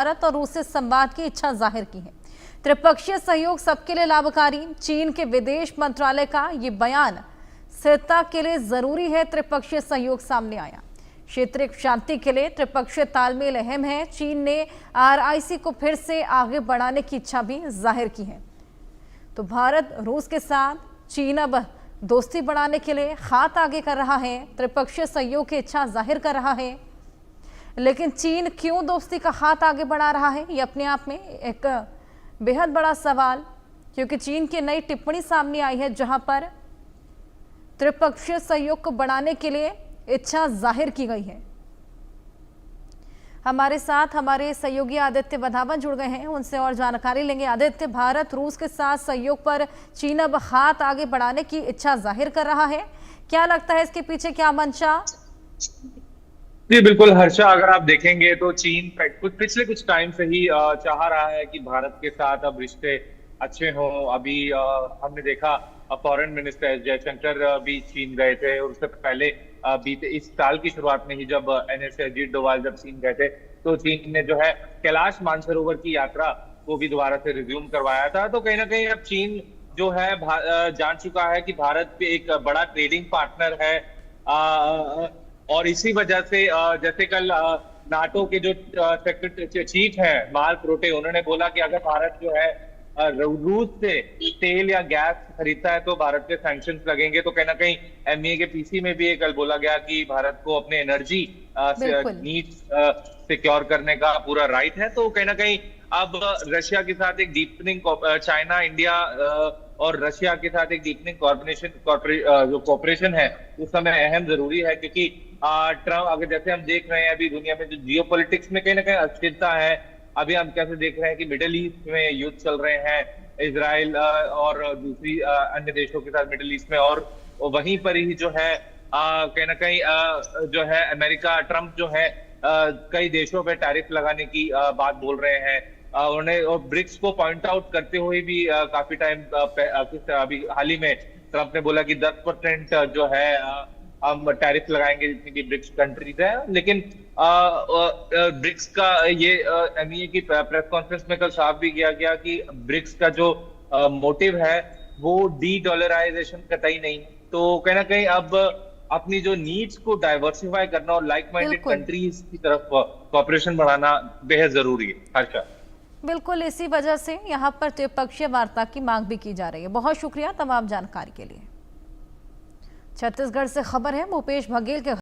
भारत और रूस से संवाद की इच्छा जाहिर की है। त्रिपक्षीय सहयोग सबके लिए लाभकारी, चीन के विदेश मंत्रालय का ये बयान स्थिरता के लिए जरूरी है। त्रिपक्षीय सहयोग सामने आया, क्षेत्रीय शांति के लिए त्रिपक्षीय तालमेल अहम है। चीन ने RIC को फिर से आगे बढ़ाने की इच्छा भी जाहिर की है। तो भारत रूस के साथ चीन अब दोस्ती बढ़ाने के लिए हाथ आगे कर रहा है, त्रिपक्षीय सहयोग की इच्छा जाहिर कर रहा है। लेकिन चीन क्यों दोस्ती का हाथ आगे बढ़ा रहा है, ये अपने आप में एक बेहद बड़ा सवाल, क्योंकि चीन की नई टिप्पणी सामने आई है जहां पर त्रिपक्षीय सहयोग को बढ़ाने के लिए इच्छा जाहिर की गई है। हमारे साथ हमारे सहयोगी आदित्य वधावन जुड़ गए हैं, उनसे और जानकारी लेंगे। आदित्य, भारत रूस के साथ सहयोग पर चीन अब हाथ आगे बढ़ाने की इच्छा जाहिर कर रहा है, क्या लगता है इसके पीछे क्या मंशा? जी बिल्कुल हर्षा, अगर आप देखेंगे तो चीन पिछले कुछ टाइम से ही चाह रहा है कि भारत के साथ अब रिश्ते अच्छे हों। अभी हमने देखा फॉरेन मिनिस्टर जयशंकर भी चीन गए थे, और उससे पहले बीते इस साल की शुरुआत में ही जब NS अजीत डोभाल जब चीन गए थे तो चीन ने जो है कैलाश मानसरोवर की यात्रा को भी दोबारा से रिज्यूम करवाया था। तो कहीं ना कहीं अब चीन जो है जान चुका है कि भारत पे एक बड़ा ट्रेडिंग पार्टनर है, और इसी वजह से जैसे कल नाटो के जो सेक्रेटरी चीफ है मार्क रूटे, उन्होंने बोला कि अगर भारत जो है रूस से तेल या गैस खरीदता है तो भारत पे सैंक्शंस लगेंगे। तो कहीं ना कहीं MEA के PC में भी ये कल बोला गया कि भारत को अपने एनर्जी नीड्स सिक्योर करने का पूरा राइट है। तो कहीं ना कहीं अब रशिया के साथ एक डीपनिंग, चाइना इंडिया और रशिया के साथ एक डीपनिंग जो कॉर्पोरेशन है उस समय अहम जरूरी है, क्योंकि ट्रम्प, अगर जैसे हम देख रहे हैं अभी दुनिया में जो जियोपॉलिटिक्स में कहीं ना कहीं अस्थिरता है, अभी हम कैसे देख रहे हैं कि मिडिल ईस्ट में युद्ध चल रहे हैं, इजराइल और दूसरी अन्य देशों के साथ मिडिल ईस्ट में, और वहीं पर ही जो है कहीं ना कहीं जो है अमेरिका, ट्रम्प जो है कई देशों पे टैरिफ लगाने की बात बोल रहे हैं। उन्होंने और ब्रिक्स को पॉइंट आउट करते हुए भी काफी टाइम अभी हाल ही में ट्रम्प ने बोला कि 10% जो है हम टैरिफ लगाएंगे जितनी भी ब्रिक्स कंट्रीज है। लेकिन ब्रिक्स का ये MEA की प्रेस कॉन्फ्रेंस में कल साफ भी किया गया कि ब्रिक्स का जो मोटिव है वो डी-डॉलराइजेशन कतई नहीं। तो कहीं ना कहीं अब अपनी जो नीड्स को डाइवर्सिफाई करना और लाइक माइंडेड कंट्रीज की तरफ कॉपरेशन बढ़ाना बेहद जरूरी है। हर्षा, बिल्कुल, इसी वजह से यहाँ पर त्रिपक्षीय वार्ता की मांग भी की जा रही है। बहुत शुक्रिया तमाम जानकारी के लिए। छत्तीसगढ़ से खबर है, भूपेश बघेल के